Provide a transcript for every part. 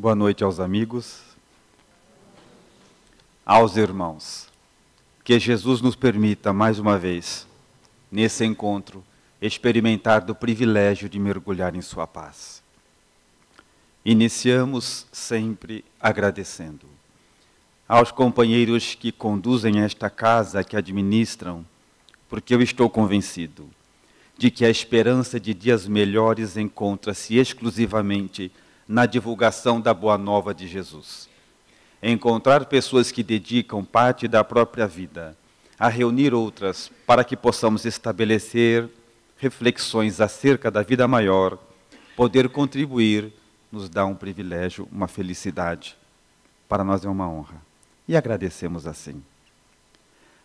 Boa noite aos amigos, aos irmãos. Que Jesus nos permita, mais uma vez, nesse encontro, experimentar do privilégio de mergulhar em sua paz. Iniciamos sempre agradecendo aos companheiros que conduzem esta casa, que administram, porque eu estou convencido de que a esperança de dias melhores encontra-se exclusivamente na divulgação da Boa Nova de Jesus. Encontrar pessoas que dedicam parte da própria vida a reunir outras para que possamos estabelecer reflexões acerca da vida maior, poder contribuir, nos dá um privilégio, uma felicidade. Para nós é uma honra. E agradecemos assim.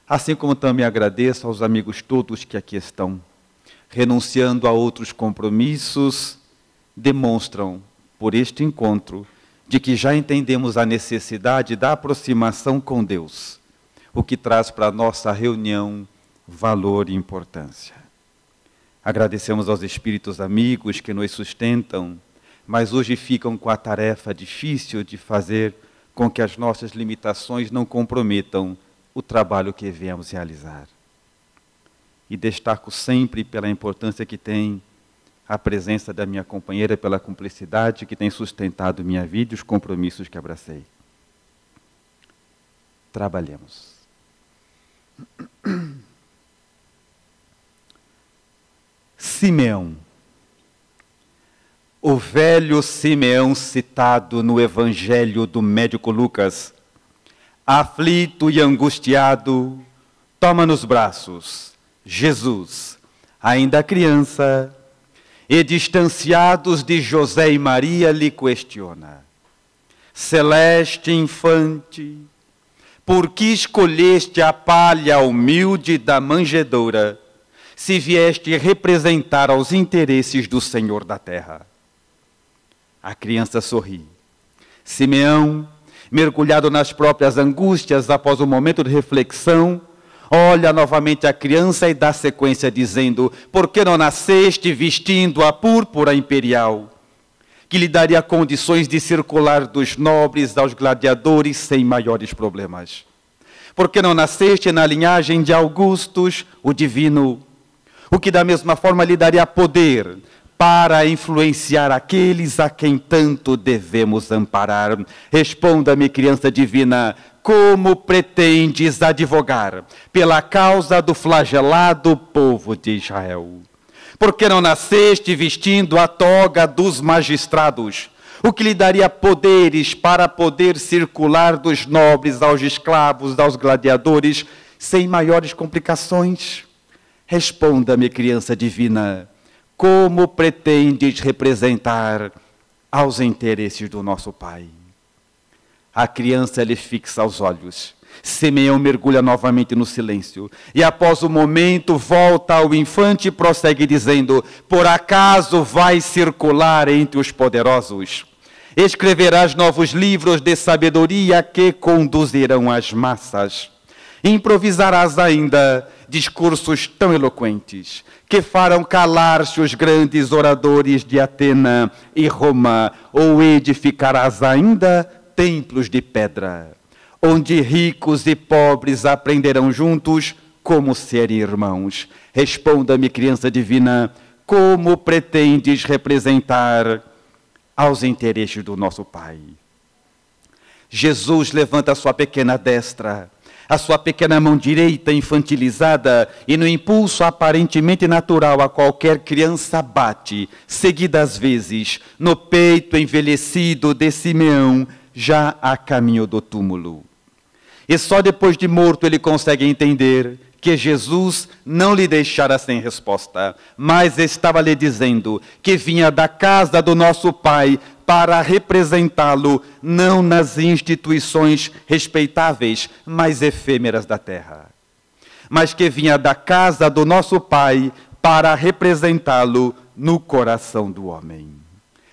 Assim como também agradeço aos amigos todos que aqui estão, renunciando a outros compromissos, demonstram, por este encontro, de que já entendemos a necessidade da aproximação com Deus, o que traz para a nossa reunião valor e importância. Agradecemos aos espíritos amigos que nos sustentam, mas hoje ficam com a tarefa difícil de fazer com que as nossas limitações não comprometam o trabalho que viemos realizar. E destaco sempre pela importância que tem a presença da minha companheira, pela cumplicidade que tem sustentado minha vida e os compromissos que abracei. Trabalhemos. Simeão. O velho Simeão citado no Evangelho do médico Lucas, aflito e angustiado, toma nos braços Jesus, ainda criança, e distanciados de José e Maria, lhe questiona: celeste infante, por que escolheste a palha humilde da manjedoura, se vieste representar aos interesses do Senhor da terra? A criança sorri. Simeão, mergulhado nas próprias angústias após um momento de reflexão, olha novamente a criança e dá sequência dizendo: por que não nasceste vestindo a púrpura imperial, que lhe daria condições de circular dos nobres aos gladiadores sem maiores problemas? Por que não nasceste na linhagem de Augustus, o divino, o que da mesma forma lhe daria poder para influenciar aqueles a quem tanto devemos amparar? Responda-me, criança divina, como pretendes advogar pela causa do flagelado povo de Israel? Por que não nasceste vestindo a toga dos magistrados, o que lhe daria poderes para poder circular dos nobres aos escravos, aos gladiadores, sem maiores complicações? Responda-me, criança divina, como pretendes representar aos interesses do nosso Pai? A criança lhe fixa os olhos. Simeão mergulha novamente no silêncio. E após o momento, volta ao infante e prossegue dizendo: por acaso vais circular entre os poderosos? Escreverás novos livros de sabedoria que conduzirão as massas. Improvisarás ainda discursos tão eloquentes que farão calar-se os grandes oradores de Atena e Roma, ou edificarás ainda templos de pedra, onde ricos e pobres aprenderão juntos como serem irmãos. Responda-me, criança divina, como pretendes representar aos interesses do nosso Pai? Jesus levanta a sua pequena destra, a sua pequena mão direita infantilizada, e no impulso aparentemente natural a qualquer criança bate, seguidas vezes, no peito envelhecido de Simeão, já a caminho do túmulo. E só depois de morto ele consegue entender que Jesus não lhe deixara sem resposta, mas estava lhe dizendo que vinha da casa do nosso Pai para representá-lo, não nas instituições respeitáveis, mas efêmeras da terra, mas que vinha da casa do nosso Pai para representá-lo no coração do homem.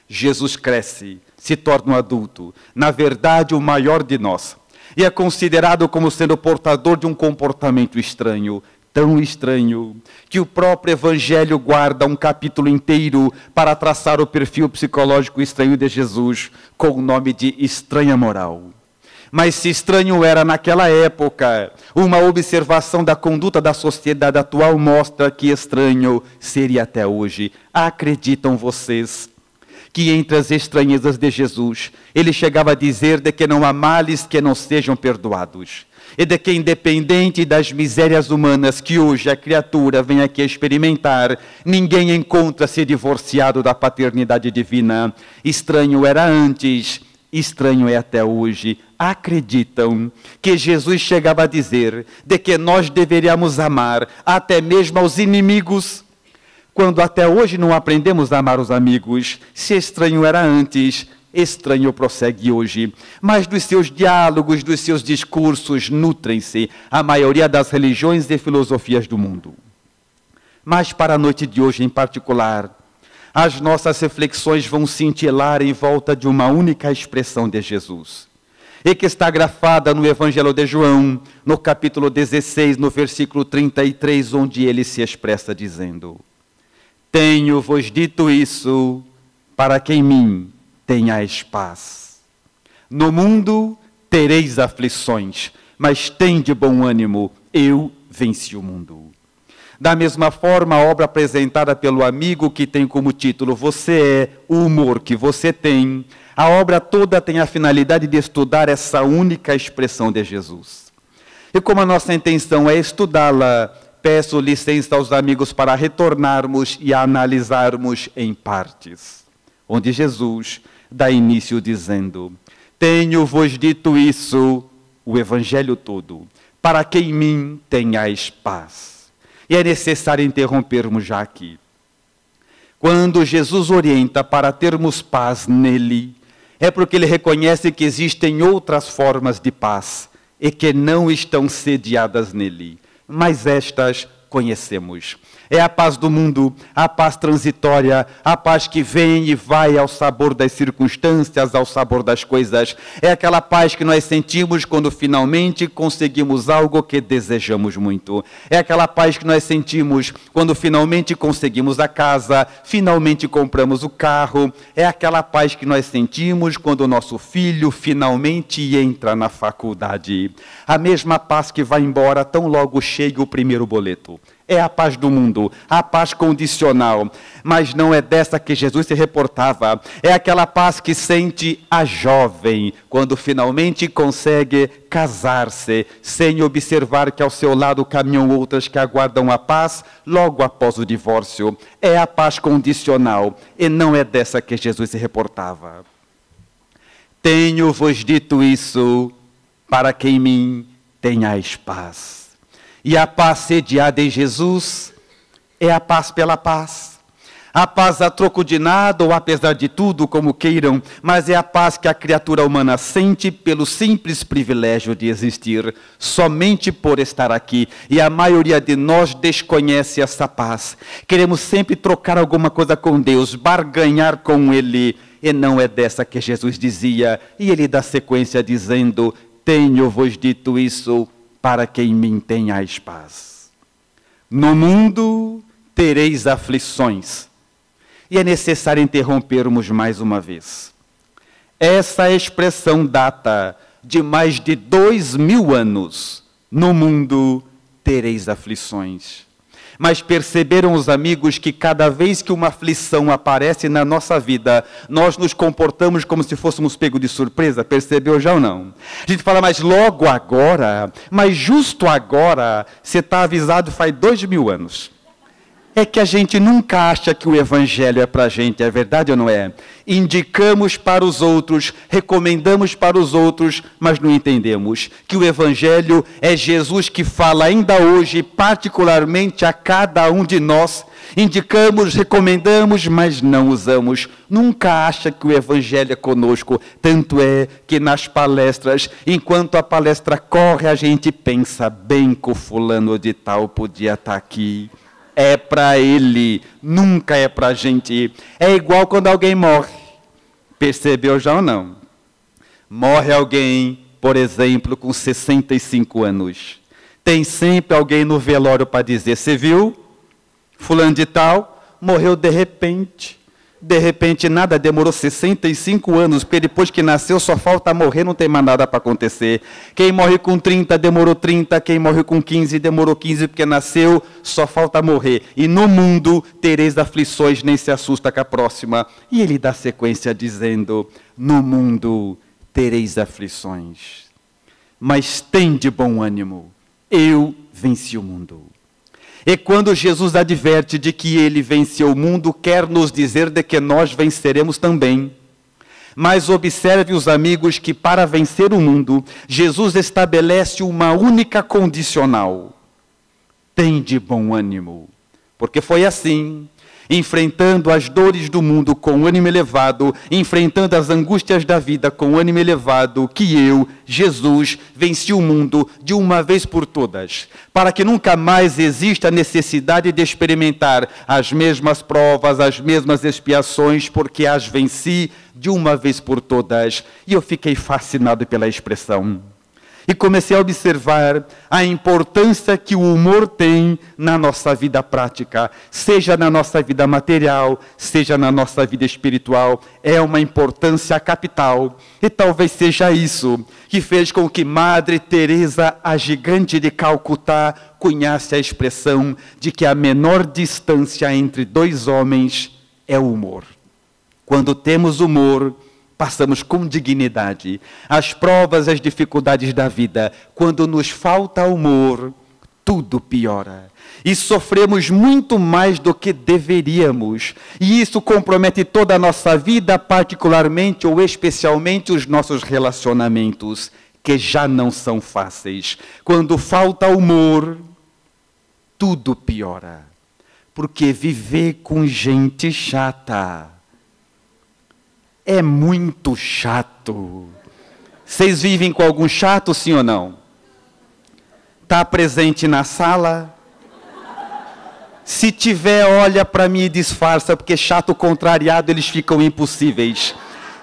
Jesus cresce, se torna um adulto, na verdade o maior de nós, e é considerado como sendo portador de um comportamento estranho, tão estranho, que o próprio Evangelho guarda um capítulo inteiro para traçar o perfil psicológico estranho de Jesus, com o nome de estranha moral. Mas se estranho era naquela época, uma observação da conduta da sociedade atual mostra que estranho seria até hoje. Acreditam vocês que entre as estranhezas de Jesus, ele chegava a dizer de que não há males que não sejam perdoados, e de que independente das misérias humanas que hoje a criatura vem aqui experimentar, ninguém encontra-se divorciado da paternidade divina. Estranho era antes, estranho é até hoje. Acreditam que Jesus chegava a dizer de que nós deveríamos amar até mesmo aos inimigos, quando até hoje não aprendemos a amar os amigos? Se estranho era antes, estranho prossegue hoje. Mas dos seus diálogos, dos seus discursos, nutrem-se a maioria das religiões e filosofias do mundo. Mas para a noite de hoje em particular, as nossas reflexões vão cintilar em volta de uma única expressão de Jesus, e que está grafada no Evangelho de João, no capítulo 16, no versículo 33, onde ele se expressa dizendo: tenho-vos dito isso para que em mim tenhais paz. No mundo tereis aflições, mas tende bom ânimo, eu venci o mundo. Da mesma forma, a obra apresentada pelo amigo, que tem como título Você é o humor que você tem, a obra toda tem a finalidade de estudar essa única expressão de Jesus. E como a nossa intenção é estudá-la, peço licença aos amigos para retornarmos e analisarmos em partes, onde Jesus dá início dizendo: tenho-vos dito isso, o Evangelho todo, para que em mim tenhais paz. E é necessário interrompermos já aqui. Quando Jesus orienta para termos paz nele, é porque ele reconhece que existem outras formas de paz e que não estão sediadas nele. Mas estas conhecemos. É a paz do mundo, a paz transitória, a paz que vem e vai ao sabor das circunstâncias, ao sabor das coisas. É aquela paz que nós sentimos quando finalmente conseguimos algo que desejamos muito. É aquela paz que nós sentimos quando finalmente conseguimos a casa, finalmente compramos o carro. É aquela paz que nós sentimos quando o nosso filho finalmente entra na faculdade. A mesma paz que vai embora tão logo chega o primeiro boleto. É a paz do mundo, a paz condicional. Mas não é dessa que Jesus se reportava. É aquela paz que sente a jovem quando finalmente consegue casar-se, sem observar que ao seu lado caminham outras que aguardam a paz logo após o divórcio. É a paz condicional, e não é dessa que Jesus se reportava. Tenho-vos dito isso para que em mim tenhais paz. E a paz sediada em Jesus é a paz pela paz. A paz a troco de nada, ou apesar de tudo, como queiram, mas é a paz que a criatura humana sente pelo simples privilégio de existir, somente por estar aqui. E a maioria de nós desconhece essa paz. Queremos sempre trocar alguma coisa com Deus, barganhar com Ele. E não é dessa que Jesus dizia. E Ele dá sequência dizendo: tenho-vos dito isso para que em mim tenhais paz. No mundo tereis aflições. E é necessário interrompermos mais uma vez. Essa expressão data de mais de 2000 anos. No mundo tereis aflições. Mas perceberam os amigos que cada vez que uma aflição aparece na nossa vida, nós nos comportamos como se fôssemos pegos de surpresa? Percebeu já ou não? A gente fala, mas logo agora, mas justo agora, você está avisado faz 2000 anos. É que a gente nunca acha que o Evangelho é para a gente, é verdade ou não é? Indicamos para os outros, recomendamos para os outros, mas não entendemos que o Evangelho é Jesus que fala ainda hoje, particularmente a cada um de nós. Indicamos, recomendamos, mas não usamos. Nunca acha que o Evangelho é conosco. Tanto é que nas palestras, enquanto a palestra corre, a gente pensa, bem que o fulano de tal podia estar aqui. É para ele, nunca é para a gente. É igual quando alguém morre. Percebeu já ou não? Morre alguém, por exemplo, com 65 anos. Tem sempre alguém no velório para dizer, você viu? Fulano de tal morreu de repente. De repente nada, demorou 65 anos, porque depois que nasceu só falta morrer, não tem mais nada para acontecer. Quem morre com 30, demorou 30, quem morre com 15, demorou 15, porque nasceu, só falta morrer. E no mundo tereis aflições, nem se assusta com a próxima. E ele dá sequência dizendo, no mundo tereis aflições, mas tem de bom ânimo, eu venci o mundo. E quando Jesus adverte de que ele venceu o mundo, quer nos dizer de que nós venceremos também. Mas observe os amigos que para vencer o mundo, Jesus estabelece uma única condicional. Tem de bom ânimo. Porque foi assim, enfrentando as dores do mundo com ânimo elevado, enfrentando as angústias da vida com ânimo elevado, que eu, Jesus, venci o mundo de uma vez por todas, para que nunca mais exista a necessidade de experimentar as mesmas provas, as mesmas expiações, porque as venci de uma vez por todas. E eu fiquei fascinado pela expressão. E comecei a observar a importância que o humor tem na nossa vida prática, seja na nossa vida material, seja na nossa vida espiritual. É uma importância capital. E talvez seja isso que fez com que Madre Teresa, a gigante de Calcutá, cunhasse a expressão de que a menor distância entre dois homens é o humor. Quando temos humor, passamos com dignidade as provas, as dificuldades da vida. Quando nos falta humor, tudo piora. E sofremos muito mais do que deveríamos. E isso compromete toda a nossa vida, particularmente ou especialmente os nossos relacionamentos, que já não são fáceis. Quando falta humor, tudo piora. Porque viver com gente chata é muito chato. Vocês vivem com algum chato, sim ou não? Está presente na sala? Se tiver, olha para mim e disfarça, porque chato contrariado, eles ficam impossíveis.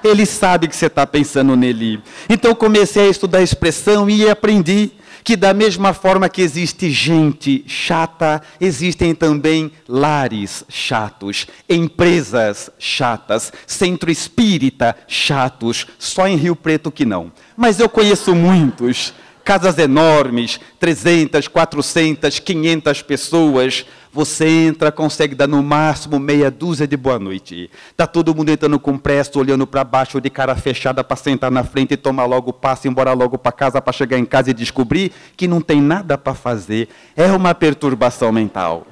Ele sabe que você está pensando nele. Então comecei a estudar a expressão e aprendi que da mesma forma que existe gente chata, existem também lares chatos, empresas chatas, centro espírita chatos, só em Rio Preto que não. Mas eu conheço muitos, casas enormes, 300, 400, 500 pessoas. Você entra, consegue dar no máximo meia dúzia de boa noite. Está todo mundo entrando com pressa, olhando para baixo, de cara fechada, para sentar na frente e tomar logo o passe, embora logo para casa, para chegar em casa e descobrir que não tem nada para fazer. É uma perturbação mental.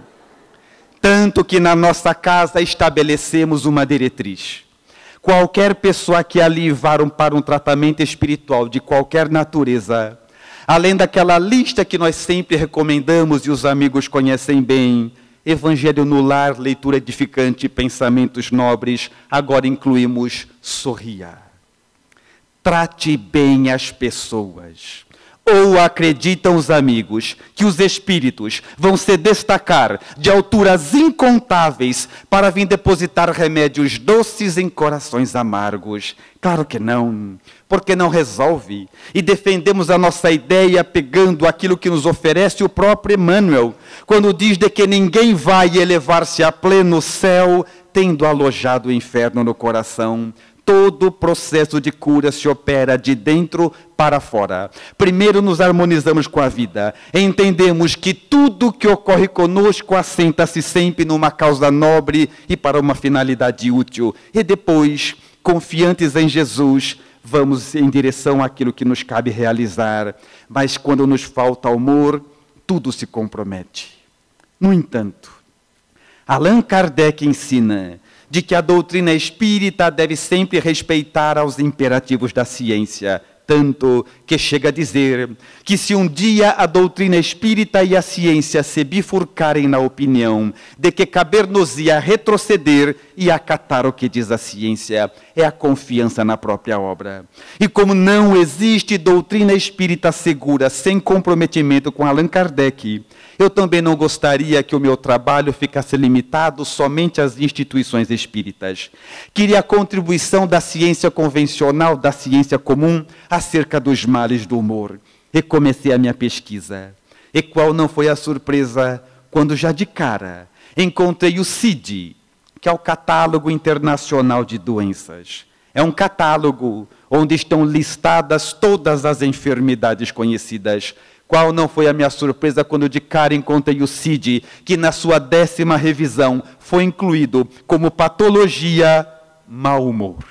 Tanto que na nossa casa estabelecemos uma diretriz. Qualquer pessoa que ali vá para um tratamento espiritual de qualquer natureza, além daquela lista que nós sempre recomendamos e os amigos conhecem bem, Evangelho no lar, leitura edificante, pensamentos nobres, agora incluímos sorria. Trate bem as pessoas. Ou acreditam os amigos que os espíritos vão se destacar de alturas incontáveis para vir depositar remédios doces em corações amargos? Claro que não, porque não resolve. E defendemos a nossa ideia pegando aquilo que nos oferece o próprio Emmanuel, quando diz de que ninguém vai elevar-se a pleno céu tendo alojado o inferno no coração. Todo o processo de cura se opera de dentro para fora. Primeiro nos harmonizamos com a vida. Entendemos que tudo que ocorre conosco assenta-se sempre numa causa nobre e para uma finalidade útil. E depois, confiantes em Jesus, vamos em direção àquilo que nos cabe realizar. Mas quando nos falta amor, tudo se compromete. No entanto, Allan Kardec ensina de que a doutrina espírita deve sempre respeitar aos imperativos da ciência, tanto que chega a dizer que se um dia a doutrina espírita e a ciência se bifurcarem na opinião de que caber-nos-ia retroceder e acatar o que diz a ciência, é a confiança na própria obra. E como não existe doutrina espírita segura sem comprometimento com Allan Kardec, eu também não gostaria que o meu trabalho ficasse limitado somente às instituições espíritas. Queria a contribuição da ciência convencional, da ciência comum, acerca dos males do humor. E comecei a minha pesquisa. E qual não foi a surpresa quando já de cara encontrei o CID, que é o Catálogo Internacional de Doenças. É um catálogo onde estão listadas todas as enfermidades conhecidas. Qual não foi a minha surpresa quando de cara encontrei o CID, que na sua 10ª revisão foi incluído como patologia mau humor,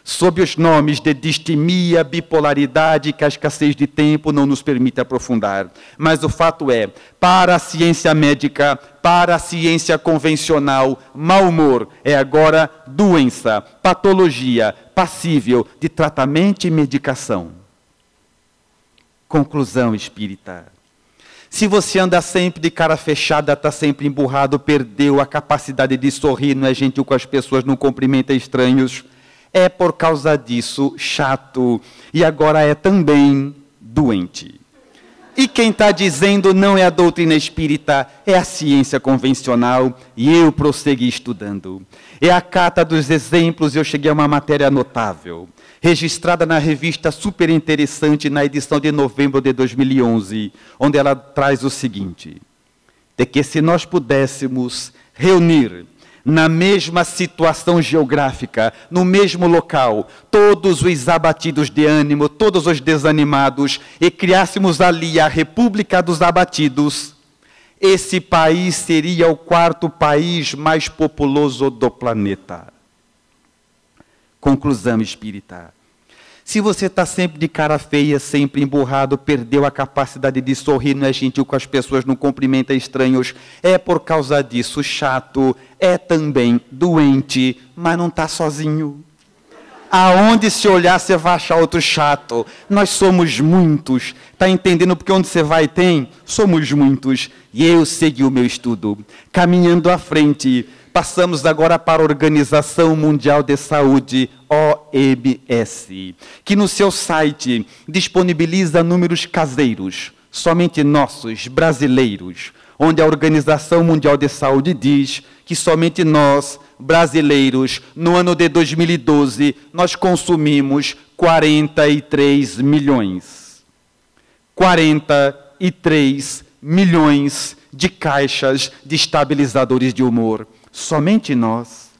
sob os nomes de distimia, bipolaridade, que a escassez de tempo não nos permite aprofundar. Mas o fato é, para a ciência médica, para a ciência convencional, mau humor é agora doença, patologia, passível de tratamento e medicação. Conclusão espírita. Se você anda sempre de cara fechada, está sempre emburrado, perdeu a capacidade de sorrir, não é gentil com as pessoas, não cumprimenta estranhos, é por causa disso chato e agora é também doente. E quem está dizendo não é a doutrina espírita, é a ciência convencional, e eu prossegui estudando. É a cata dos exemplos, eu cheguei a uma matéria notável, registrada na revista Super Interessante, na edição de novembro de 2011, onde ela traz o seguinte, de que se nós pudéssemos reunir na mesma situação geográfica, no mesmo local, todos os abatidos de ânimo, todos os desanimados, e criássemos ali a República dos Abatidos, esse país seria o 4º país mais populoso do planeta. Conclusão espírita. Se você está sempre de cara feia, sempre emburrado, perdeu a capacidade de sorrir, não é gentil com as pessoas, não cumprimenta estranhos, é por causa disso chato, é também doente, mas não está sozinho. Aonde se olhar, você vai achar outro chato. Nós somos muitos. Está entendendo? Porque onde você vai tem? Somos muitos. E eu segui o meu estudo. Caminhando à frente, passamos agora para a Organização Mundial de Saúde, OMS, que no seu site disponibiliza números caseiros, somente nossos, brasileiros, onde a Organização Mundial de Saúde diz que somente nós, brasileiros, no ano de 2012, nós consumimos 43 milhões. 43 milhões de caixas de estabilizadores de humor. Somente nós.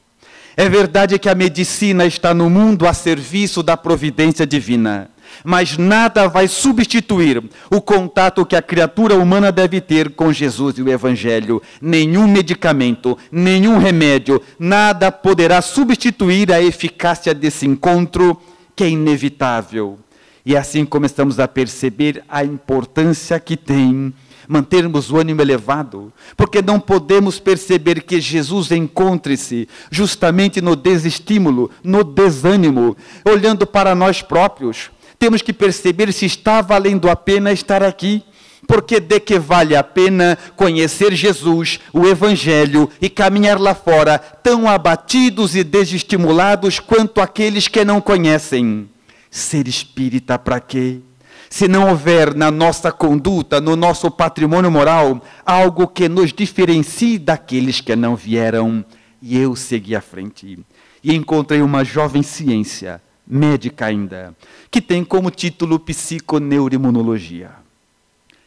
É verdade que a medicina está no mundo a serviço da providência divina, mas nada vai substituir o contato que a criatura humana deve ter com Jesus e o Evangelho. Nenhum medicamento, nenhum remédio, nada poderá substituir a eficácia desse encontro que é inevitável. E assim começamos a perceber a importância que tem mantermos o ânimo elevado, porque não podemos perceber que Jesus encontre-se justamente no desestímulo, no desânimo, olhando para nós próprios. Temos que perceber se está valendo a pena estar aqui, porque de que vale a pena conhecer Jesus, o Evangelho, e caminhar lá fora tão abatidos e desestimulados quanto aqueles que não conhecem. Ser espírita para quê? Se não houver na nossa conduta, no nosso patrimônio moral, algo que nos diferencie daqueles que não vieram. E eu segui à frente e encontrei uma jovem ciência, médica ainda, que tem como título Psiconeuroimunologia.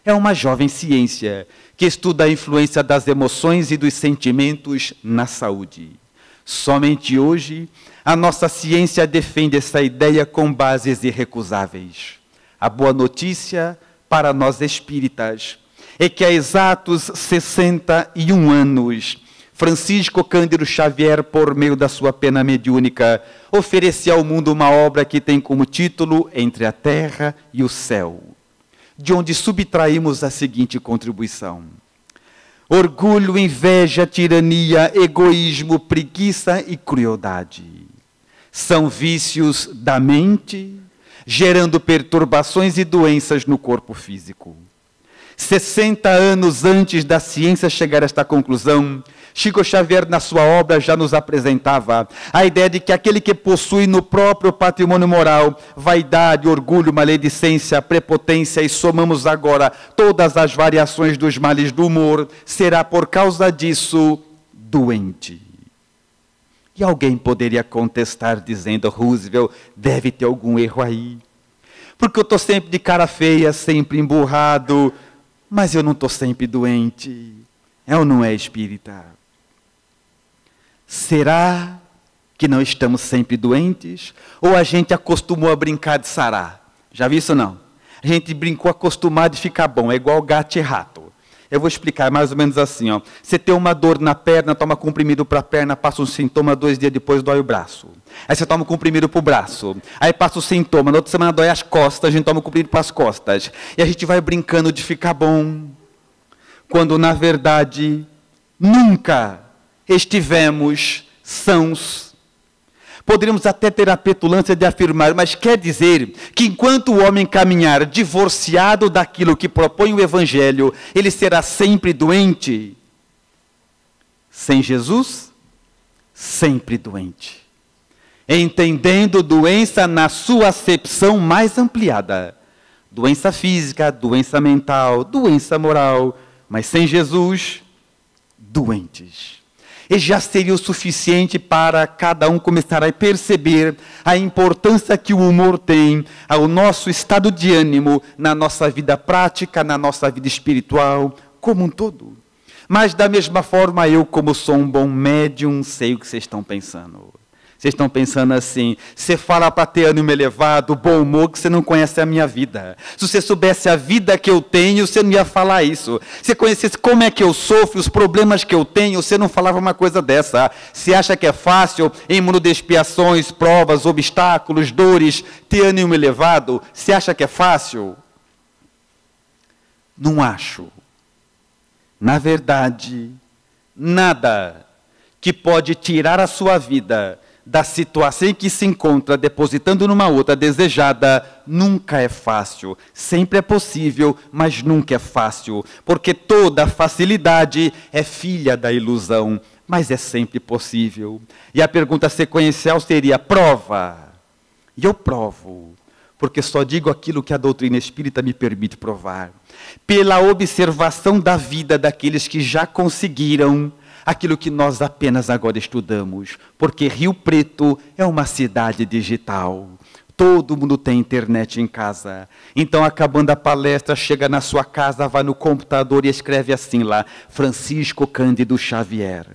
É uma jovem ciência que estuda a influência das emoções e dos sentimentos na saúde. Somente hoje, a nossa ciência defende essa ideia com bases irrecusáveis. A boa notícia para nós espíritas é que há exatos 61 anos, Francisco Cândido Xavier, por meio da sua pena mediúnica, oferecia ao mundo uma obra que tem como título Entre a Terra e o Céu, de onde subtraímos a seguinte contribuição: orgulho, inveja, tirania, egoísmo, preguiça e crueldade são vícios da mente, gerando perturbações e doenças no corpo físico. 60 anos antes da ciência chegar a esta conclusão, Chico Xavier, na sua obra, já nos apresentava a ideia de que aquele que possui no próprio patrimônio moral vaidade, orgulho, maledicência, prepotência, e somamos agora todas as variações dos males do humor, será por causa disso doente. E alguém poderia contestar dizendo: Roosevelt, deve ter algum erro aí. Porque eu estou sempre de cara feia, sempre emburrado. Mas eu não estou sempre doente. É ou não é, espírita? Será que não estamos sempre doentes? Ou a gente acostumou a brincar de sarar? Já viu isso não? A gente brincou acostumado de ficar bom, é igual gato e rato. Eu vou explicar mais ou menos assim, ó. Você tem uma dor na perna, toma comprimido para a perna, passa um sintoma, 2 dias depois dói o braço. Aí você toma um comprimido para o braço. Aí passa o sintoma, na outra semana dói as costas, a gente toma um comprimido para as costas. E a gente vai brincando de ficar bom. Quando, na verdade, nunca estivemos sãos. Poderíamos até ter a petulância de afirmar, mas quer dizer que enquanto o homem caminhar divorciado daquilo que propõe o Evangelho, ele será sempre doente? Sem Jesus, sempre doente. Entendendo doença na sua acepção mais ampliada. Doença física, doença mental, doença moral, mas sem Jesus, doentes. E já seria o suficiente para cada um começar a perceber a importância que o humor tem ao nosso estado de ânimo, na nossa vida prática, na nossa vida espiritual, como um todo. Mas da mesma forma, eu, como sou um bom médium, sei o que vocês estão pensando. Vocês estão pensando assim, você fala para ter ânimo elevado, bom humor, que você não conhece a minha vida. Se você soubesse a vida que eu tenho, você não ia falar isso. Se você conhecesse como é que eu sofro, os problemas que eu tenho, você não falava uma coisa dessa. Você acha que é fácil, em mundo de expiações, provas, obstáculos, dores, ter ânimo elevado? Você acha que é fácil? Não acho. Na verdade, nada que pode tirar a sua vida da situação em que se encontra, depositando numa outra desejada, nunca é fácil. Sempre é possível, mas nunca é fácil. Porque toda facilidade é filha da ilusão, mas é sempre possível. E a pergunta sequencial seria, prova? E eu provo, porque só digo aquilo que a doutrina espírita me permite provar. Pela observação da vida daqueles que já conseguiram aquilo que nós apenas agora estudamos, porque Rio Preto é uma cidade digital. Todo mundo tem internet em casa. Então, acabando a palestra, chega na sua casa, vai no computador e escreve assim lá, Francisco Cândido Xavier.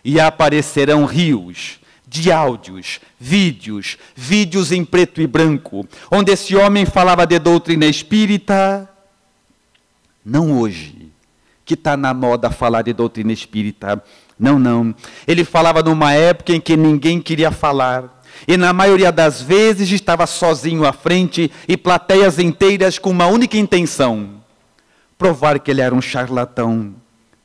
E aparecerão rios de áudios, vídeos em preto e branco, onde esse homem falava de doutrina espírita, não hoje, que está na moda falar de doutrina espírita. Não. Ele falava numa época em que ninguém queria falar. E na maioria das vezes estava sozinho à frente e plateias inteiras com uma única intenção. Provar que ele era um charlatão,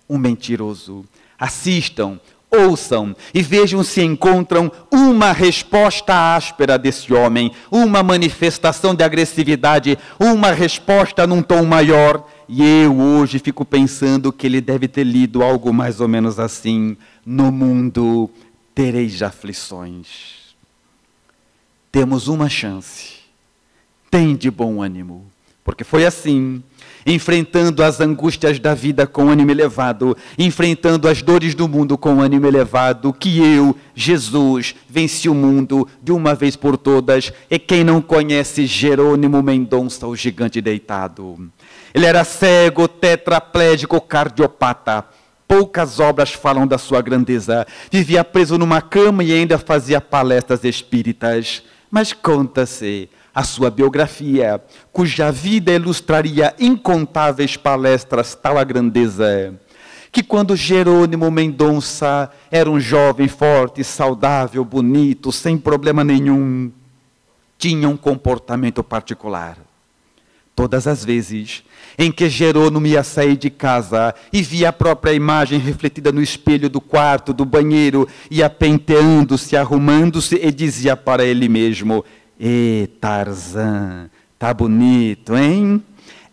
um mentiroso. Assistam, ouçam e vejam se encontram uma resposta áspera desse homem, uma manifestação de agressividade, uma resposta num tom maior. E eu hoje fico pensando que ele deve ter lido algo mais ou menos assim, no mundo tereis aflições. Temos uma chance, tem de bom ânimo, porque foi assim, enfrentando as angústias da vida com ânimo elevado, enfrentando as dores do mundo com ânimo elevado, que eu, Jesus, venci o mundo de uma vez por todas. E quem não conhece Jerônimo Mendonça, o gigante deitado? Ele era cego, tetraplégico, cardiopata. Poucas obras falam da sua grandeza. Vivia preso numa cama e ainda fazia palestras espíritas. Mas conta-se a sua biografia, cuja vida ilustraria incontáveis palestras, tal a grandeza, que quando Jerônimo Mendonça era um jovem forte, saudável, bonito, sem problema nenhum, tinha um comportamento particular. Todas as vezes em que Jerônimo ia sair de casa e via a própria imagem refletida no espelho do quarto, do banheiro, ia penteando-se, arrumando-se e dizia para ele mesmo, Tarzan, tá bonito, hein?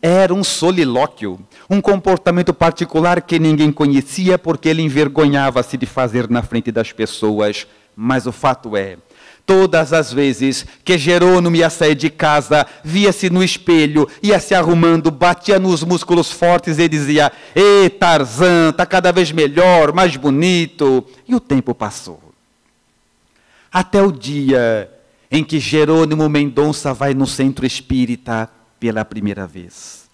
Era um solilóquio, um comportamento particular que ninguém conhecia porque ele envergonhava-se de fazer na frente das pessoas. Mas o fato é, todas as vezes que Jerônimo ia sair de casa, via-se no espelho, ia se arrumando, batia nos músculos fortes e dizia, Tarzan, tá cada vez melhor, mais bonito. E o tempo passou. Até o dia em que Jerônimo Mendonça vai no centro espírita pela primeira vez.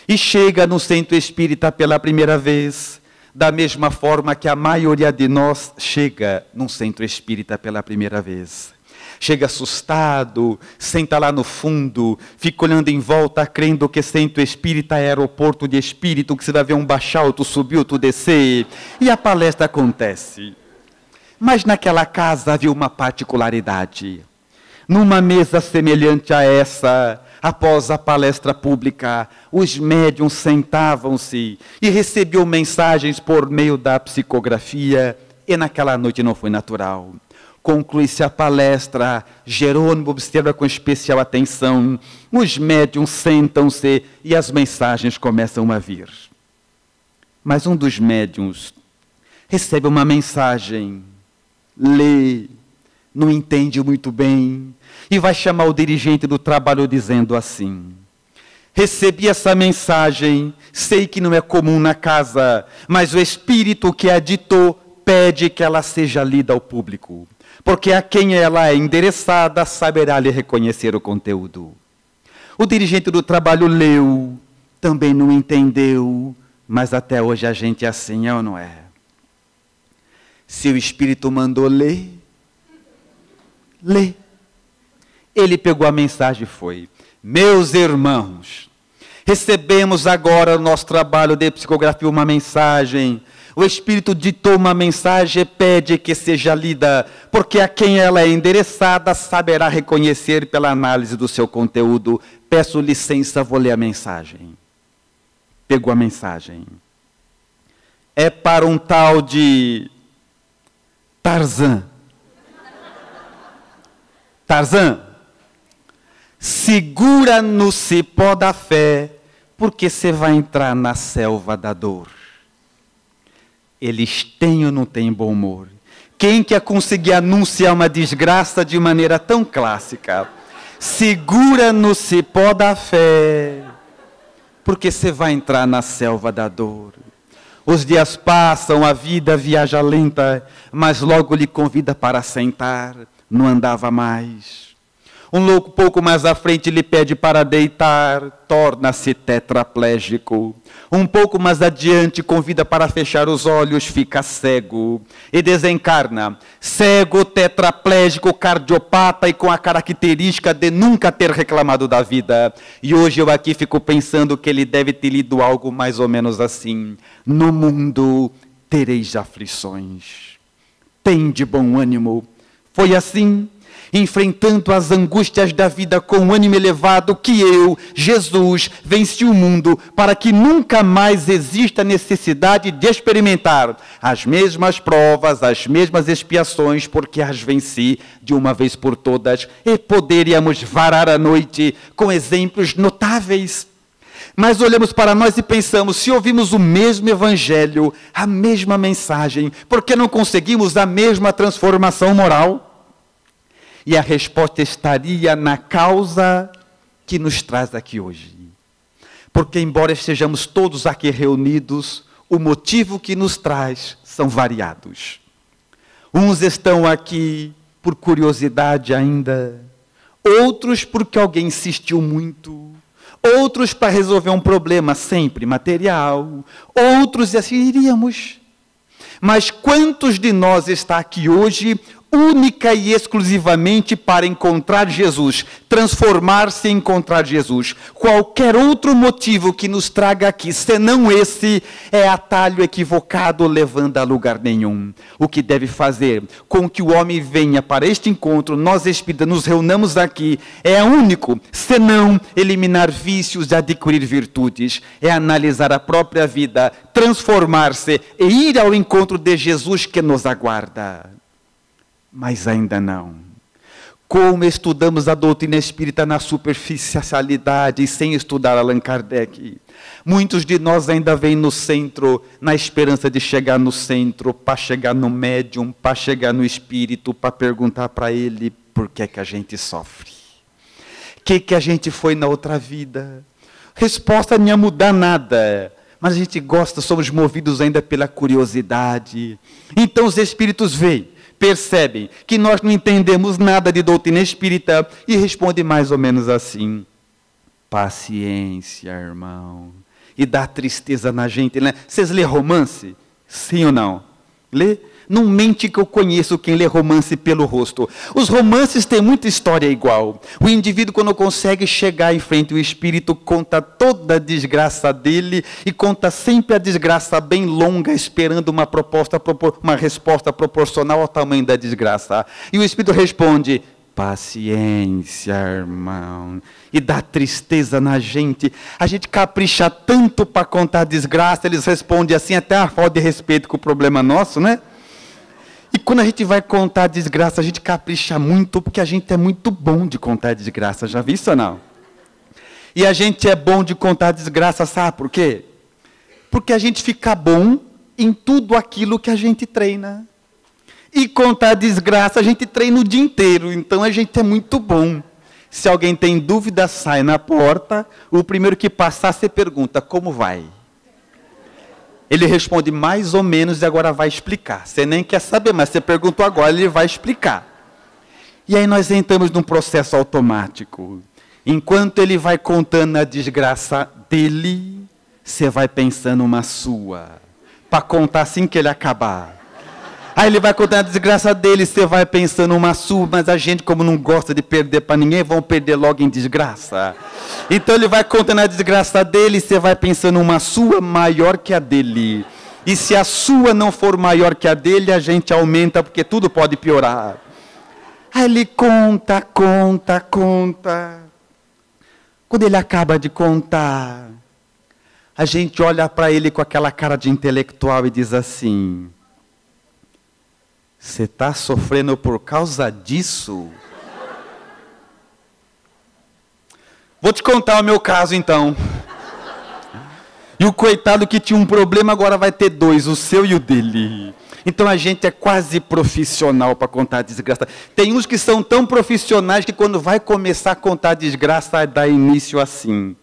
e chega no centro espírita pela primeira vez, da mesma forma que a maioria de nós chega num centro espírita pela primeira vez. Chega assustado, senta lá no fundo, fica olhando em volta, crendo que centro espírita é aeroporto de espírito, que você vai ver um baixar, outro subir, outro descer, e a palestra acontece. Mas naquela casa havia uma particularidade. Numa mesa semelhante a essa, após a palestra pública, os médiuns sentavam-se e recebiam mensagens por meio da psicografia, e naquela noite não foi natural. Conclui-se a palestra, Jerônimo observa com especial atenção, os médiuns sentam-se e as mensagens começam a vir. Mas um dos médiuns recebe uma mensagem, lê, não entende muito bem, e vai chamar o dirigente do trabalho dizendo assim: recebi essa mensagem, sei que não é comum na casa, mas o espírito que a ditou pede que ela seja lida ao público, porque a quem ela é endereçada saberá lhe reconhecer o conteúdo. O dirigente do trabalho leu, também não entendeu, mas até hoje a gente é assim, é ou não é? Se o espírito mandou ler, lê. Ele pegou a mensagem e foi: meus irmãos, recebemos agora no nosso trabalho de psicografia uma mensagem. O Espírito ditou uma mensagem e pede que seja lida, porque a quem ela é endereçada saberá reconhecer pela análise do seu conteúdo. Peço licença, vou ler a mensagem. Pegou a mensagem. É para um tal de Tarzan. Tarzan, segura no cipó da fé, porque você vai entrar na selva da dor. Eles têm ou não têm bom humor? Quem quer conseguir anunciar uma desgraça de maneira tão clássica? Segura no cipó da fé, porque você vai entrar na selva da dor. Os dias passam, a vida viaja lenta, mas logo lhe convida para sentar. Não andava mais. Um louco pouco mais à frente lhe pede para deitar, torna-se tetraplégico. Um pouco mais adiante convida para fechar os olhos, fica cego e desencarna. Cego, tetraplégico, cardiopata e com a característica de nunca ter reclamado da vida. E hoje eu aqui fico pensando que ele deve ter lido algo mais ou menos assim: no mundo tereis aflições. Tende bom ânimo. Foi assim, enfrentando as angústias da vida com ânimo elevado, que eu, Jesus, venci o mundo, para que nunca mais exista necessidade de experimentar as mesmas provas, as mesmas expiações, porque as venci de uma vez por todas, e poderíamos varar a noite com exemplos notáveis. Mas olhamos para nós e pensamos, se ouvimos o mesmo evangelho, a mesma mensagem, por que não conseguimos a mesma transformação moral? E a resposta estaria na causa que nos traz aqui hoje. Porque embora estejamos todos aqui reunidos, o motivo que nos traz são variados. Uns estão aqui por curiosidade ainda, outros porque alguém insistiu muito, outros para resolver um problema sempre material, outros assim iríamos. Mas quantos de nós está aqui hoje única e exclusivamente para encontrar Jesus, transformar-se e encontrar Jesus? Qualquer outro motivo que nos traga aqui, senão esse, é atalho equivocado, levando a lugar nenhum. O que deve fazer com que o homem venha para este encontro, nós espíritas nos reunamos aqui, é único, senão eliminar vícios e adquirir virtudes, é analisar a própria vida, transformar-se e ir ao encontro de Jesus que nos aguarda. Mas ainda não. Como estudamos a doutrina espírita na superficialidade e sem estudar Allan Kardec. Muitos de nós ainda vêm no centro, na esperança de chegar no centro, para chegar no médium, para chegar no espírito, para perguntar para ele por que que a gente sofre. O que a gente foi na outra vida? Resposta não ia mudar nada. Mas a gente gosta, somos movidos ainda pela curiosidade. Então os espíritos veem, percebem que nós não entendemos nada de doutrina espírita e respondem mais ou menos assim: paciência, irmão. e dá tristeza na gente, né? Vocês lê romance? Sim ou não? Lê? Não mente que eu conheço quem lê romance pelo rosto. Os romances têm muita história igual. O indivíduo, quando consegue chegar em frente ao espírito, conta toda a desgraça dele e conta sempre a desgraça bem longa, esperando uma resposta proporcional ao tamanho da desgraça. E o espírito responde: paciência, irmão. E dá tristeza na gente. A gente capricha tanto para contar desgraça, eles respondem assim, até a falta de respeito com o problema nosso, né? E quando a gente vai contar desgraça, a gente capricha muito, porque a gente é muito bom de contar desgraça. Já viu isso ou não? E a gente é bom de contar desgraça, sabe por quê? Porque a gente fica bom em tudo aquilo que a gente treina. E contar desgraça, a gente treina o dia inteiro, então a gente é muito bom. Se alguém tem dúvida, sai na porta, o primeiro que passar, você pergunta, como vai? Ele responde mais ou menos e agora vai explicar. Você nem quer saber, mas você perguntou agora, ele vai explicar. E aí nós entramos num processo automático. Enquanto ele vai contando a desgraça dele, você vai pensando uma sua, para contar assim que ele acabar. Aí ele vai contando a desgraça dele, você vai pensando uma sua, mas a gente, como não gosta de perder para ninguém, vão perder logo em desgraça. Então ele vai contando a desgraça dele, você vai pensando uma sua maior que a dele. E se a sua não for maior que a dele, a gente aumenta, porque tudo pode piorar. Aí ele conta. Quando ele acaba de contar, a gente olha para ele com aquela cara de intelectual e diz assim: você está sofrendo por causa disso? Vou te contar o meu caso então. E o coitado que tinha um problema agora vai ter dois, o seu e o dele. Então a gente é quase profissional para contar desgraça. Tem uns que são tão profissionais que quando vai começar a contar desgraça, dá início assim: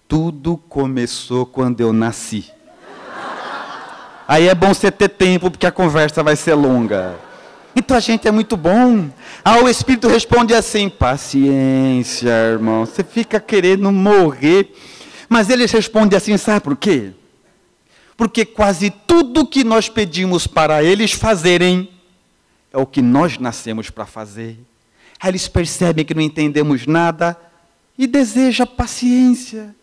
tudo começou quando eu nasci. Aí é bom você ter tempo, porque a conversa vai ser longa. Então a gente é muito bom. O Espírito responde assim: paciência, irmão. Você fica querendo morrer. Mas ele responde assim, sabe por quê? Porque quase tudo que nós pedimos para eles fazerem é o que nós nascemos para fazer. Aí eles percebem que não entendemos nada e desejam paciência.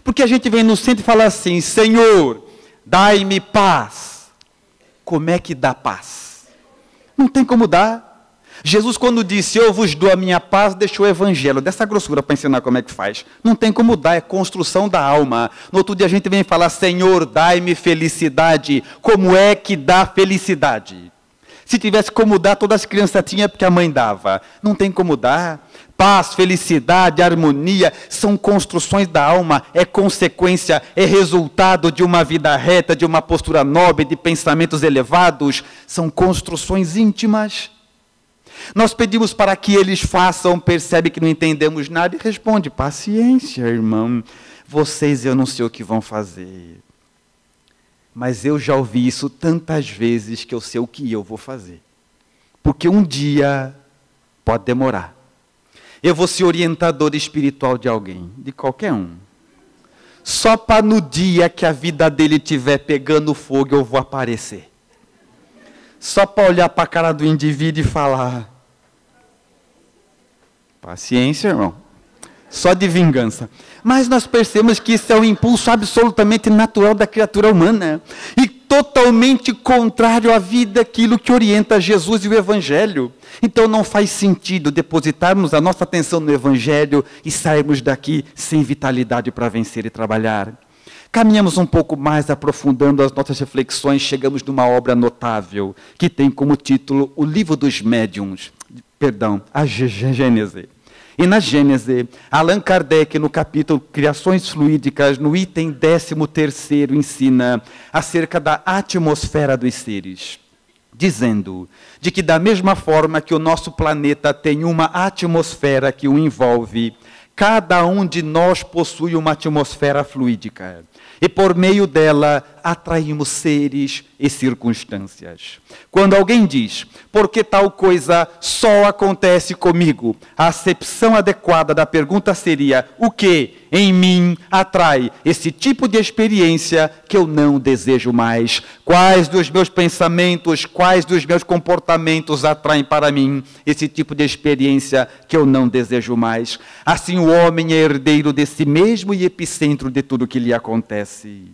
Porque a gente vem no centro e fala assim: Senhor, dai-me paz. Como é que dá paz? Não tem como dar. Jesus, quando disse, eu vos dou a minha paz, deixou o evangelho dessa grossura para ensinar como é que faz. Não tem como dar, é construção da alma. No outro dia a gente vem falar: Senhor, dai-me felicidade. Como é que dá felicidade? Se tivesse como dar, todas as crianças tinham, porque a mãe dava. Não tem como dar. Paz, felicidade, harmonia, são construções da alma, é consequência, é resultado de uma vida reta, de uma postura nobre, de pensamentos elevados, são construções íntimas. Nós pedimos para que eles façam, percebe que não entendemos nada e responde: paciência, irmão, vocês eu não sei o que vão fazer. Mas eu já ouvi isso tantas vezes que eu sei o que eu vou fazer. Porque um dia pode demorar. Eu vou ser orientador espiritual de alguém, de qualquer um. Só para no dia que a vida dele estiver pegando fogo, eu vou aparecer. Só para olhar para a cara do indivíduo e falar: paciência, irmão. Só de vingança. Mas nós percebemos que isso é um impulso absolutamente natural da criatura humana. E totalmente contrário à vida, aquilo que orienta Jesus e o Evangelho. Então não faz sentido depositarmos a nossa atenção no Evangelho e sairmos daqui sem vitalidade para vencer e trabalhar. Caminhamos um pouco mais, aprofundando as nossas reflexões, chegamos numa obra notável, que tem como título O Livro dos Médiuns, a Gênese. E na Gênese, Allan Kardec, no capítulo Criações Fluídicas, no item 13º, ensina acerca da atmosfera dos seres, dizendo de que da mesma forma que o nosso planeta tem uma atmosfera que o envolve, cada um de nós possui uma atmosfera fluídica. E por meio dela, atraímos seres e circunstâncias. Quando alguém diz, por que tal coisa só acontece comigo? A acepção adequada da pergunta seria, o que em mim atrai esse tipo de experiência que eu não desejo mais? Quais dos meus pensamentos, quais dos meus comportamentos atraem para mim esse tipo de experiência que eu não desejo mais? Assim o homem é herdeiro desse mesmo e epicentro de tudo que lhe acontece.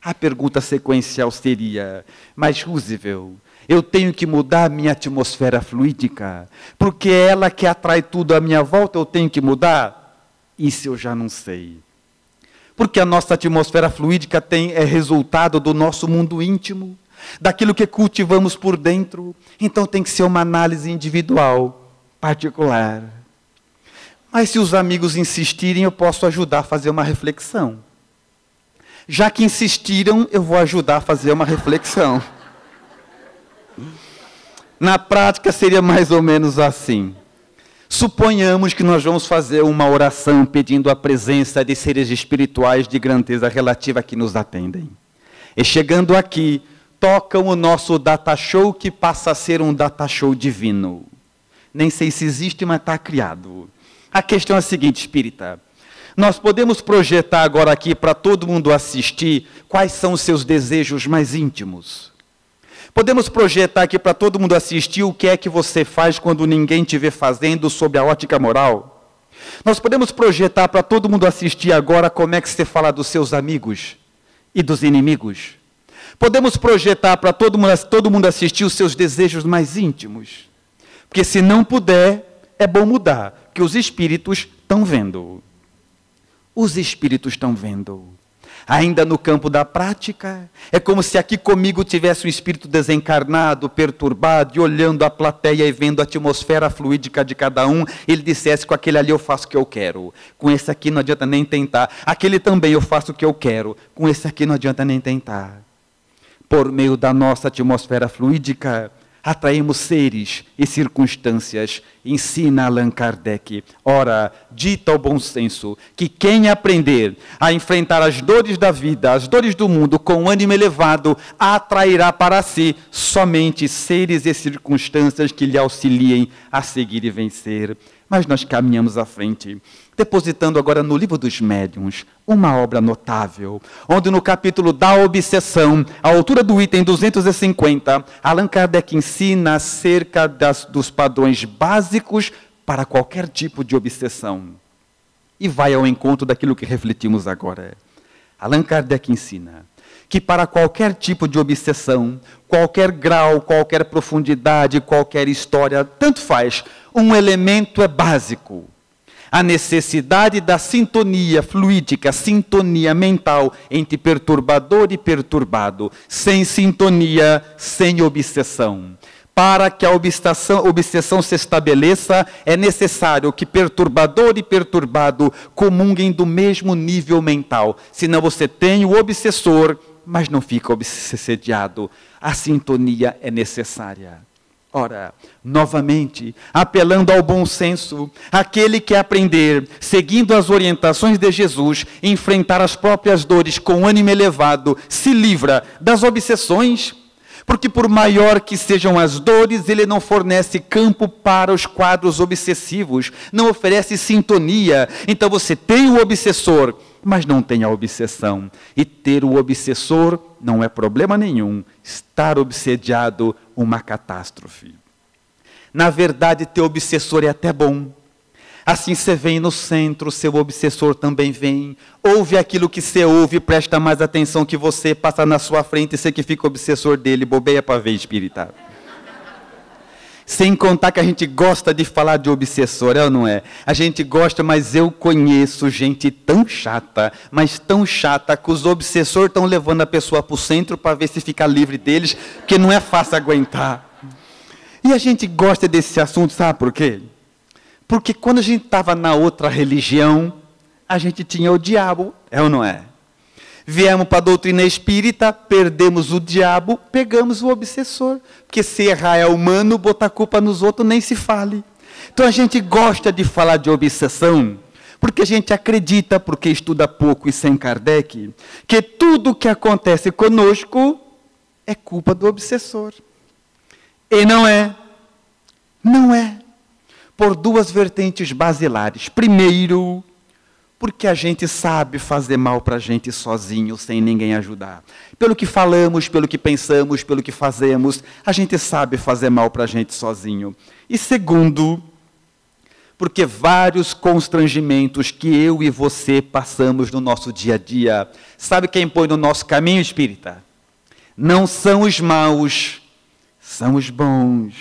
A pergunta sequencial seria, mas Roosevelt, eu tenho que mudar minha atmosfera fluídica, porque é ela que atrai tudo à minha volta, eu tenho que mudar? Isso eu já não sei. Porque a nossa atmosfera fluídica é resultado do nosso mundo íntimo, daquilo que cultivamos por dentro, então tem que ser uma análise individual, particular. Mas se os amigos insistirem, eu posso ajudar a fazer uma reflexão. Já que insistiram, eu vou ajudar a fazer uma reflexão. Na prática, seria mais ou menos assim. Suponhamos que nós vamos fazer uma oração pedindo a presença de seres espirituais de grandeza relativa que nos atendem. E chegando aqui, tocam o nosso data show, que passa a ser um data show divino. Nem sei se existe, mas está criado. A questão é a seguinte, espírita. Nós podemos projetar agora aqui para todo mundo assistir quais são os seus desejos mais íntimos. Podemos projetar aqui para todo mundo assistir o que é que você faz quando ninguém te vê fazendo sob a ótica moral. Nós podemos projetar para todo mundo assistir agora como é que você fala dos seus amigos e dos inimigos. Podemos projetar para todo mundo assistir os seus desejos mais íntimos. Porque se não puder, é bom mudar, porque os espíritos estão vendo. Os espíritos estão vendo. Ainda no campo da prática, é como se aqui comigo tivesse um espírito desencarnado, perturbado, e olhando a plateia e vendo a atmosfera fluídica de cada um, ele dissesse, com aquele ali eu faço o que eu quero, com esse aqui não adianta nem tentar, aquele também eu faço o que eu quero, com esse aqui não adianta nem tentar. Por meio da nossa atmosfera fluídica, atraímos seres e circunstâncias, ensina Allan Kardec. Ora, dita ao bom senso, que quem aprender a enfrentar as dores da vida, as dores do mundo, com ânimo elevado, atrairá para si somente seres e circunstâncias que lhe auxiliem a seguir e vencer. Mas nós caminhamos à frente, depositando agora no Livro dos Médiuns uma obra notável, onde no capítulo da obsessão, à altura do item 250, Allan Kardec ensina acerca dos padrões básicos para qualquer tipo de obsessão. E vai ao encontro daquilo que refletimos agora. Allan Kardec ensina que para qualquer tipo de obsessão, qualquer grau, qualquer profundidade, qualquer história, tanto faz, um elemento é básico. A necessidade da sintonia fluídica, sintonia mental entre perturbador e perturbado. Sem sintonia, sem obsessão. Para que a obsessão se estabeleça, é necessário que perturbador e perturbado comunguem do mesmo nível mental. Senão você tem o obsessor, mas não fica obsediado. A sintonia é necessária. Ora, novamente, apelando ao bom senso, aquele que aprender, seguindo as orientações de Jesus, enfrentar as próprias dores com ânimo elevado, se livra das obsessões, porque por maior que sejam as dores, ele não fornece campo para os quadros obsessivos, não oferece sintonia. Então você tem o obsessor, mas não tem a obsessão. E ter o obsessor não é problema nenhum. Estar obsediado, uma catástrofe. Na verdade, ter obsessor é até bom. Assim você vem no centro, seu obsessor também vem. Ouve aquilo que você ouve, presta mais atenção que você, passa na sua frente e você que fica obsessor dele, bobeia para ver, espírita. Sem contar que a gente gosta de falar de obsessor, é ou não é? A gente gosta, mas eu conheço gente tão chata, mas tão chata, que os obsessores estão levando a pessoa para o centro para ver se fica livre deles, porque não é fácil aguentar. E a gente gosta desse assunto, sabe por quê? Porque quando a gente estava na outra religião, a gente tinha o diabo, é ou não é? Viemos para a doutrina espírita, perdemos o diabo, pegamos o obsessor. Porque se errar é humano, botar culpa nos outros nem se fale. Então a gente gosta de falar de obsessão, Porque a gente acredita, porque estuda pouco e sem Kardec, que tudo que acontece conosco é culpa do obsessor. E não é. Não é. Por duas vertentes basilares. Primeiro, porque a gente sabe fazer mal para a gente sozinho, sem ninguém ajudar. Pelo que falamos, pelo que pensamos, pelo que fazemos, a gente sabe fazer mal para a gente sozinho. E segundo, porque vários constrangimentos que eu e você passamos no nosso dia a dia, sabe quem põe no nosso caminho, espírita? Não são os maus, são os bons.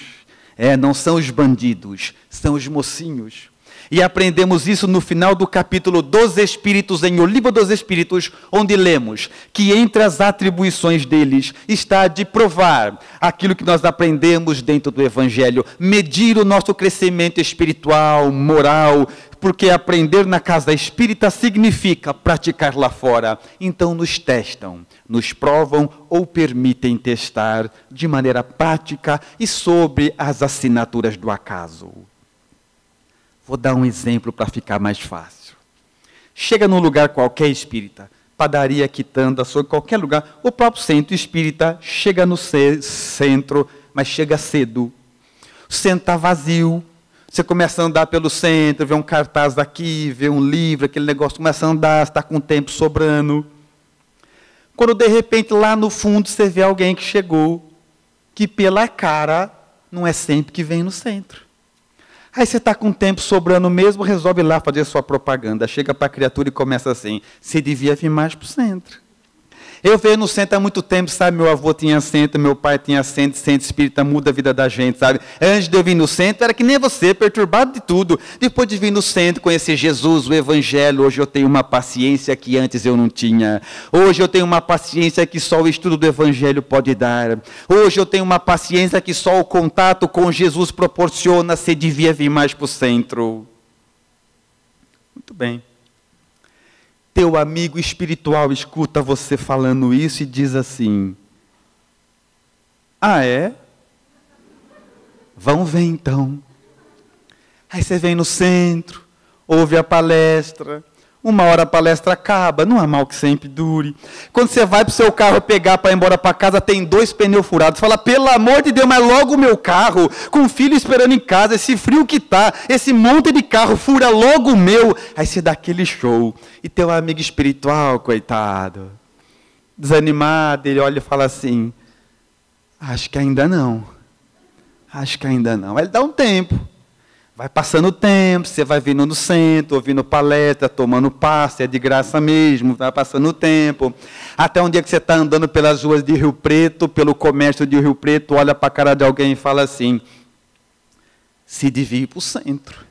Não são os bandidos, são os mocinhos. E aprendemos isso no final do capítulo dos Espíritos, em O Livro dos Espíritos, onde lemos que entre as atribuições deles está de provar aquilo que nós aprendemos dentro do Evangelho, medir o nosso crescimento espiritual, moral, porque aprender na casa espírita significa praticar lá fora. Então nos testam, nos provam ou permitem testar de maneira prática e sobre as assinaturas do acaso. Vou dar um exemplo para ficar mais fácil. Chega num lugar qualquer espírita, padaria, quitanda, qualquer lugar, o próprio centro espírita chega no centro, mas chega cedo. O centro está vazio. Você começa a andar pelo centro, vê um cartaz daqui, vê um livro, aquele negócio, começa a andar, está com o tempo sobrando. Quando de repente lá no fundo você vê alguém que chegou, que pela cara não é sempre que vem no centro. Aí você está com o tempo sobrando mesmo, resolve ir lá fazer sua propaganda. Chega para a criatura e começa assim, você devia vir mais para o centro. Eu venho no centro há muito tempo, sabe? Meu avô tinha centro, meu pai tinha centro espírita muda a vida da gente, sabe? Antes de eu vir no centro, era que nem você, perturbado de tudo. Depois de vir no centro, conhecer Jesus, o Evangelho, hoje eu tenho uma paciência que antes eu não tinha. Hoje eu tenho uma paciência que só o estudo do Evangelho pode dar. Hoje eu tenho uma paciência que só o contato com Jesus proporciona, você devia vir mais para o centro. Muito bem. Teu amigo espiritual escuta você falando isso e diz assim, ah é? Vamos ver então. Aí você vem no centro, ouve a palestra, uma hora a palestra acaba, não há mal que sempre dure. Quando você vai para o seu carro pegar para ir embora para casa, tem 2 pneus furados. Você fala, pelo amor de Deus, mas logo o meu carro, com o filho esperando em casa, esse frio que tá, esse monte de carro fura logo o meu. Aí você dá aquele show. E teu amigo espiritual, coitado, desanimado, ele olha e fala assim, acho que ainda não. Acho que ainda não. Aí ele dá um tempo. Vai passando o tempo, você vai vindo no centro, ouvindo palestra, tomando passe, é de graça mesmo, vai passando o tempo. Até um dia que você está andando pelas ruas de Rio Preto, pelo comércio de Rio Preto, olha para a cara de alguém e fala assim, se devia ir para o centro.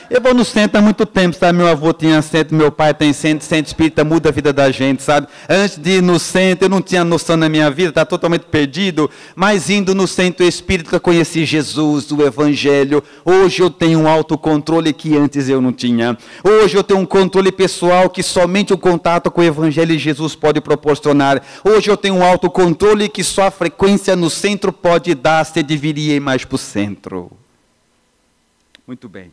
Eu vou no centro há muito tempo, sabe? Meu avô tinha centro, meu pai tem centro espírita muda a vida da gente, sabe? Antes de ir no centro, eu não tinha noção na minha vida, estava totalmente perdido, mas indo no centro espírita, conheci Jesus, o Evangelho. Hoje eu tenho um autocontrole que antes eu não tinha. Hoje eu tenho um controle pessoal que somente o contato com o Evangelho e Jesus pode proporcionar. Hoje eu tenho um autocontrole que só a frequência no centro pode dar, você deveria ir mais para o centro. Muito bem.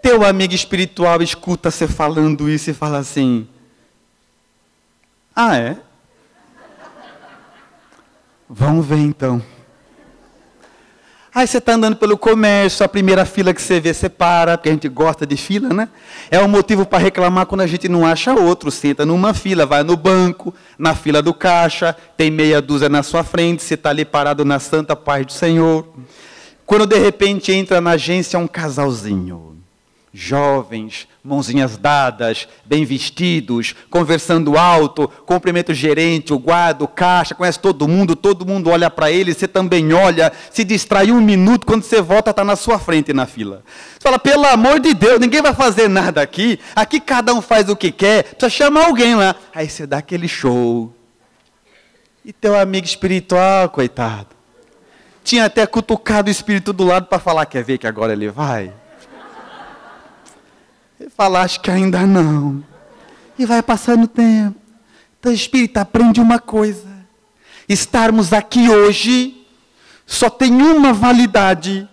Teu amigo espiritual escuta você falando isso e fala assim, ah é? Vamos ver então. Aí você está andando pelo comércio, a primeira fila que você vê, você para, porque a gente gosta de fila, né? É um motivo para reclamar quando a gente não acha outro. Senta numa fila, vai no banco, na fila do caixa, tem meia dúzia na sua frente, você está ali parado na santa paz do Senhor. Quando de repente entra na agência um casalzinho. Jovens, mãozinhas dadas, bem vestidos, conversando alto, cumprimenta o gerente, o guarda, o caixa, conhece todo mundo olha para ele, você também olha, se distrai um minuto, quando você volta, está na sua frente na fila. Você fala, pelo amor de Deus, ninguém vai fazer nada aqui cada um faz o que quer, precisa chamar alguém lá. Aí você dá aquele show. E teu amigo espiritual, coitado, tinha até cutucado o espírito do lado para falar, quer ver que agora ele vai? Ele fala, acho que ainda não. E vai passando o tempo. Então, espírito, aprende uma coisa. Estarmos aqui hoje só tem uma validade.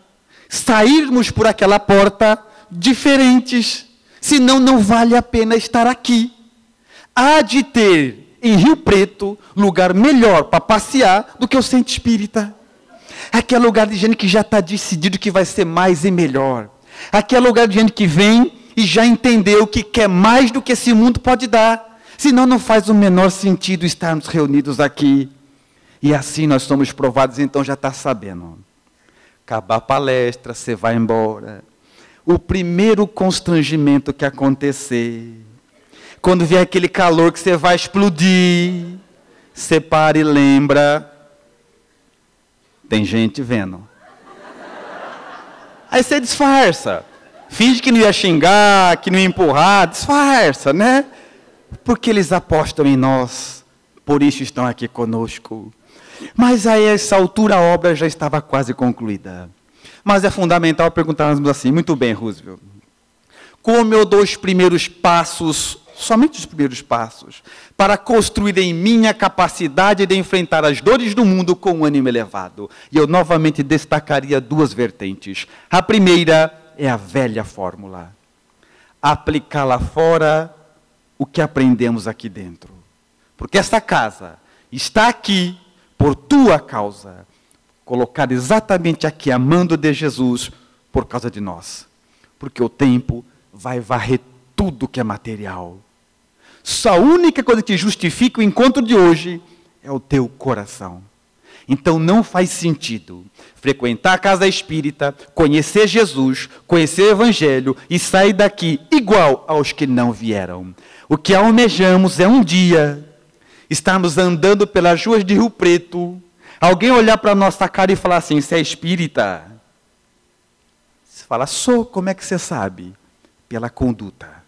Sairmos por aquela porta diferentes. senão não vale a pena estar aqui. Há de ter em Rio Preto lugar melhor para passear do que o Centro Espírita. Aqui é lugar de gente que já está decidido que vai ser mais e melhor. Aqui é lugar de gente que vem e já entendeu que quer mais do que esse mundo pode dar. Senão não faz o menor sentido estarmos reunidos aqui. E assim nós somos provados, então já está sabendo. Acabar a palestra, você vai embora. O primeiro constrangimento que acontecer, quando vier aquele calor que você vai explodir, você para e lembra, tem gente vendo. Aí você disfarça. Finge que não ia xingar, que não ia empurrar, disfarça, né? Porque eles apostam em nós, por isso estão aqui conosco. Mas aí, a essa altura, a obra já estava quase concluída. Mas é fundamental perguntarmos assim, muito bem, Roosevelt, como eu dou os primeiros passos, somente os primeiros passos, para construir em mim a capacidade de enfrentar as dores do mundo com um ânimo elevado? E eu novamente destacaria duas vertentes. A primeira é a velha fórmula. Aplicar lá fora o que aprendemos aqui dentro. Porque esta casa está aqui por tua causa, colocada exatamente aqui, amando de Jesus, por causa de nós. Porque o tempo vai varrer tudo que é material. Só a única coisa que justifica o encontro de hoje é o teu coração. Então não faz sentido frequentar a casa espírita, conhecer Jesus, conhecer o Evangelho e sair daqui igual aos que não vieram. O que almejamos é um dia estarmos andando pelas ruas de Rio Preto, alguém olhar para a nossa cara e falar assim, você é espírita? Você fala, sou, como é que você sabe? Pela conduta.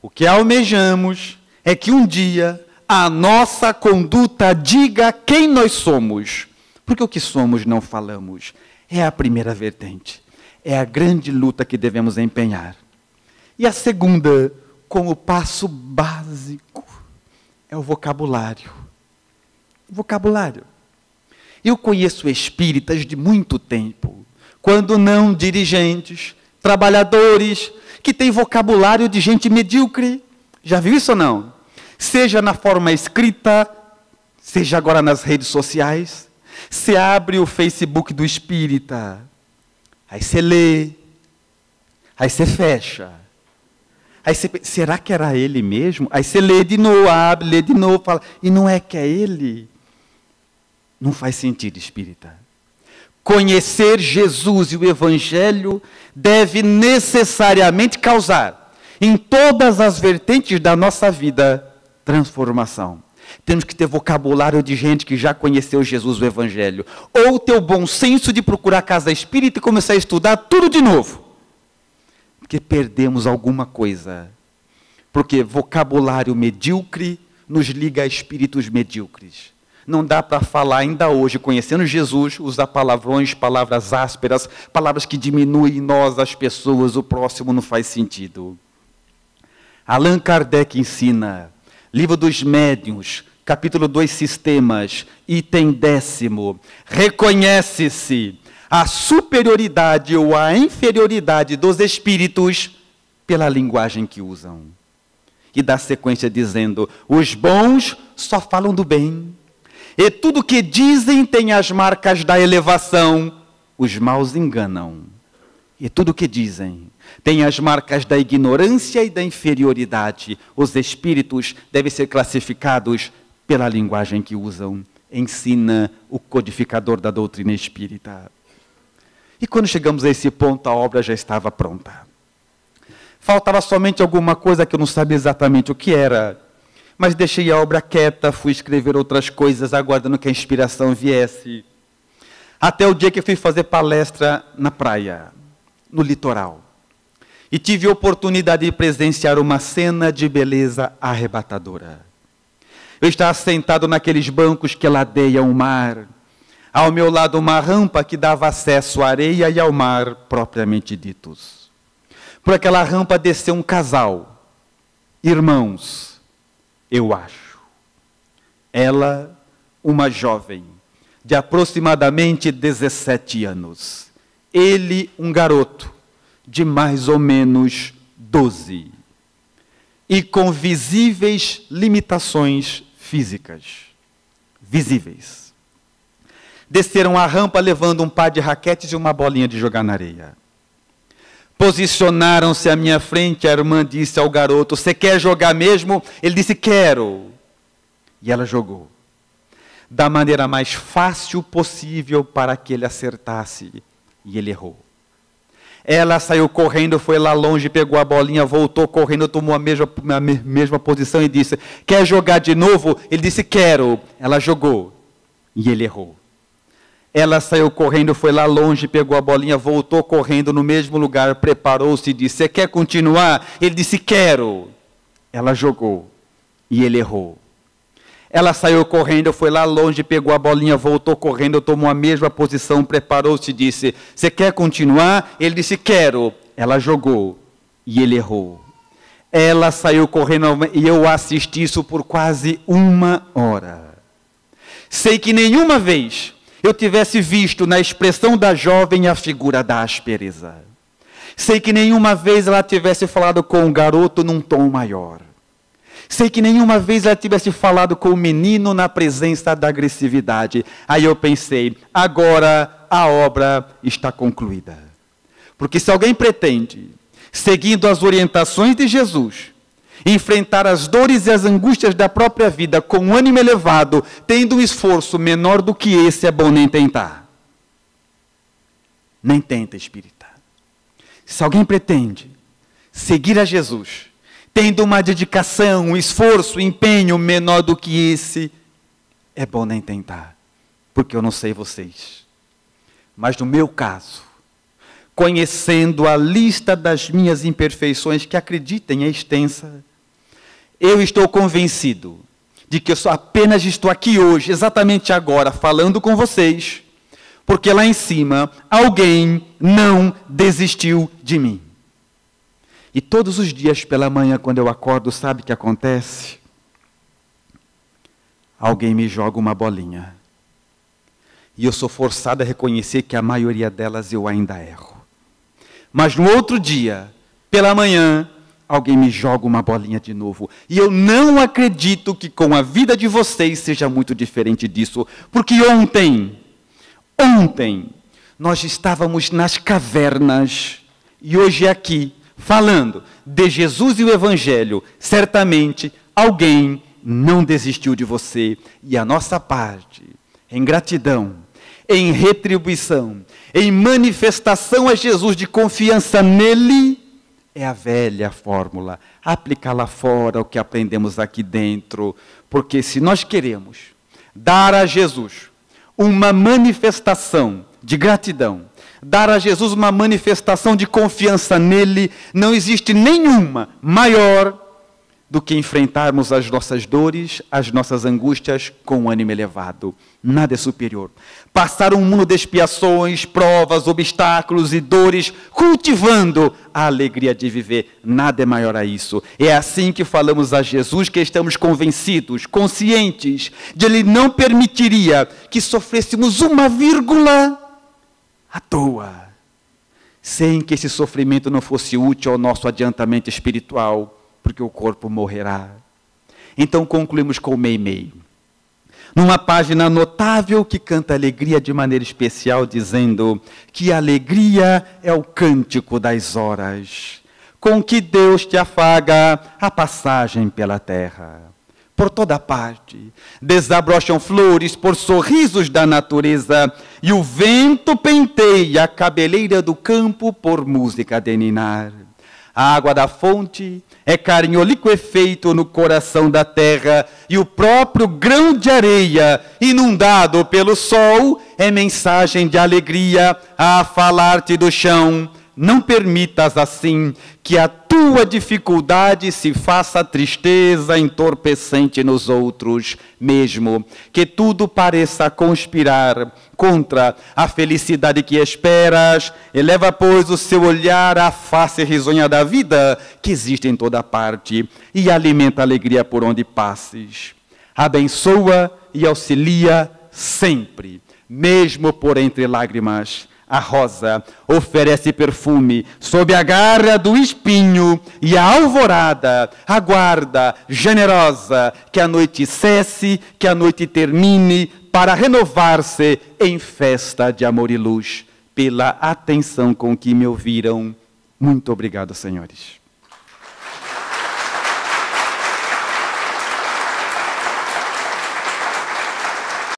O que almejamos é que um dia a nossa conduta diga quem nós somos. Porque o que somos não falamos. É a primeira vertente. É a grande luta que devemos empenhar. E a segunda, como passo básico, é o vocabulário. Vocabulário. Eu conheço espíritas de muito tempo, quando não dirigentes, trabalhadores, que têm vocabulário de gente medíocre. Já viu isso ou não? Seja na forma escrita, seja agora nas redes sociais. Você abre o Facebook do espírita, aí você lê, aí você fecha. Aí você pensa, será que era ele mesmo? Aí você lê de novo, abre, lê de novo, fala, e não é que é ele? Não faz sentido, espírita. Conhecer Jesus e o Evangelho deve necessariamente causar, em todas as vertentes da nossa vida, transformação. Temos que ter vocabulário de gente que já conheceu Jesus e o Evangelho. Ou ter o bom senso de procurar casa espírita e começar a estudar tudo de novo. Porque perdemos alguma coisa. Porque vocabulário medíocre nos liga a espíritos medíocres. Não dá para falar ainda hoje, conhecendo Jesus, usar palavrões, palavras ásperas, palavras que diminuem nós, as pessoas, o próximo, não faz sentido. Allan Kardec ensina, Livro dos Médiuns, capítulo 2, Sistemas, item 10º, reconhece-se a superioridade ou a inferioridade dos espíritos pela linguagem que usam. E dá sequência dizendo, os bons só falam do bem, e tudo que dizem tem as marcas da elevação, os maus enganam. E tudo que dizem tem as marcas da ignorância e da inferioridade. Os espíritos devem ser classificados pela linguagem que usam. Ensina o codificador da doutrina espírita. E quando chegamos a esse ponto, a obra já estava pronta. Faltava somente alguma coisa que eu não sabia exatamente o que era. Mas deixei a obra quieta, fui escrever outras coisas, aguardando que a inspiração viesse. Até o dia que fui fazer palestra na praia, no litoral. E tive a oportunidade de presenciar uma cena de beleza arrebatadora. Eu estava sentado naqueles bancos que ladeiam o mar. Ao meu lado, uma rampa que dava acesso à areia e ao mar propriamente ditos. Por aquela rampa desceu um casal. Irmãos, eu acho. Ela, uma jovem, de aproximadamente 17 anos. Ele, um garoto, de mais ou menos 12. E com visíveis limitações físicas. Visíveis. Desceram a rampa levando um par de raquetes e uma bolinha de jogar na areia. Posicionaram-se à minha frente, a irmã disse ao garoto, você quer jogar mesmo? Ele disse, quero. E ela jogou. Da maneira mais fácil possível para que ele acertasse. E ele errou. Ela saiu correndo, foi lá longe, pegou a bolinha, voltou correndo, tomou a mesma posição e disse, quer jogar de novo? Ele disse, quero. Ela jogou. E ele errou. Ela saiu correndo, foi lá longe, pegou a bolinha, voltou correndo no mesmo lugar, preparou-se e disse, você quer continuar? Ele disse, quero. Ela jogou. E ele errou. Ela saiu correndo, foi lá longe, pegou a bolinha, voltou correndo, tomou a mesma posição, preparou-se e disse, você quer continuar? Ele disse, quero. Ela jogou. E ele errou. Ela saiu correndo e eu assisti isso por quase 1 hora. Sei que nenhuma vez eu tivesse visto na expressão da jovem a figura da aspereza. Sei que nenhuma vez ela tivesse falado com o garoto num tom maior. Sei que nenhuma vez ela tivesse falado com o menino na presença da agressividade. Aí eu pensei, agora a obra está concluída. Porque se alguém pretende, seguindo as orientações de Jesus, enfrentar as dores e as angústias da própria vida com um ânimo elevado, tendo um esforço menor do que esse, é bom nem tentar. Nem tenta, espírita. Se alguém pretende seguir a Jesus, tendo uma dedicação, um esforço, um empenho menor do que esse, é bom nem tentar. Porque eu não sei vocês. Mas no meu caso, conhecendo a lista das minhas imperfeições, que acreditem é extensa, eu estou convencido de que eu só apenas estou aqui hoje, exatamente agora, falando com vocês, porque lá em cima alguém não desistiu de mim. E todos os dias pela manhã, quando eu acordo, sabe o que acontece? Alguém me joga uma bolinha. E eu sou forçado a reconhecer que a maioria delas eu ainda erro. Mas no outro dia, pela manhã, alguém me joga uma bolinha de novo. E eu não acredito que com a vida de vocês seja muito diferente disso. Porque ontem, nós estávamos nas cavernas. E hoje aqui, falando de Jesus e o Evangelho, certamente alguém não desistiu de você. E a nossa parte, em gratidão, em retribuição, em manifestação a Jesus de confiança nele, é a velha fórmula. Aplicar lá fora o que aprendemos aqui dentro. Porque se nós queremos dar a Jesus uma manifestação de gratidão, dar a Jesus uma manifestação de confiança nele, não existe nenhuma maior do que enfrentarmos as nossas dores, as nossas angústias com um ânimo elevado. Nada é superior. Passar um mundo de expiações, provas, obstáculos e dores, cultivando a alegria de viver. Nada é maior a isso. É assim que falamos a Jesus, que estamos convencidos, conscientes, de Ele não permitiria que sofrêssemos uma vírgula à toa, sem que esse sofrimento não fosse útil ao nosso adiantamento espiritual, porque o corpo morrerá. Então concluímos com o Meimei, numa página notável que canta alegria de maneira especial, dizendo que a alegria é o cântico das horas, com que Deus te afaga a passagem pela terra. Por toda parte desabrocham flores por sorrisos da natureza, e o vento penteia a cabeleira do campo por música de ninar. A água da fonte é carinho liquefeito no coração da terra, e o próprio grão de areia, inundado pelo sol, é mensagem de alegria a falar-te do chão. Não permitas assim que a tua dificuldade se faça tristeza entorpecente nos outros, mesmo que tudo pareça conspirar contra a felicidade que esperas. Eleva, pois, o seu olhar à face risonha da vida, que existe em toda parte, e alimenta a alegria por onde passes. Abençoa e auxilia sempre, mesmo por entre lágrimas, A rosa oferece perfume sob a garra do espinho, e a alvorada aguarda, generosa, que a noite cesse, que a noite termine, para renovar-se em festa de amor e luz. Pela atenção com que me ouviram, muito obrigado, senhores.